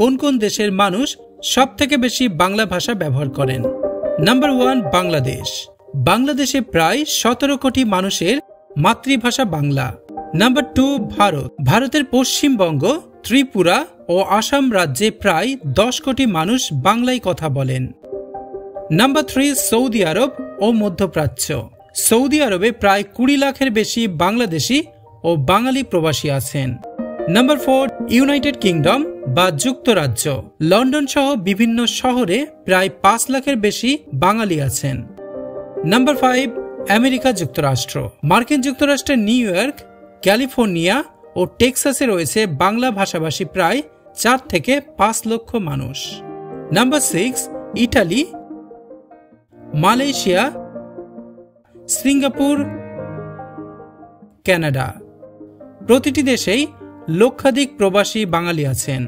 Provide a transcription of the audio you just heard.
কোন কোন দেশের মানুষ সবথেকে বেশি বাংলা ভাষা ব্যবহার করেন? নাম্বার 1 বাংলাদেশ। বাংলাদেশে প্রায় 17 কোটি মানুষের মাতৃভাষা বাংলা। নাম্বার 2 ভারত। ভারতের পশ্চিমবঙ্গ, ত্রিপুরা ও আসাম রাজ্যে প্রায় 10 কোটি মানুষ বাংলায় কথা বলেন। নাম্বার 3 সৌদি আরব ও মধ্যপ্রাচ্য। সৌদি আরবে প্রায় 20 লাখের বেশি বাংলাদেশি ও বাঙালি প্রবাসী আছেন। নাম্বার 4 ইউনাইটেড কিংডম বা যুক্তরাজ্য। লন্ডন সহ বিভিন্ন শহরে প্রায় 5 লাখের বেশি বাঙালি আছেন। নাম্বার 5 আমেরিকা যুক্তরাষ্ট্র। মার্কিন যুক্তরাষ্ট্রের নিউ ইয়র্ক, ক্যালিফোর্নিয়া ও টেক্সাসে রয়েছে বাংলা ভাষাভাষী প্রায় 4 থেকে 5 লক্ষ মানুষ। Number 6 Italy, Malaysia, Singapore, Canada. প্রতিটি দেশেই লক্ষাধিক প্রবাসী বাঙালি আছেন।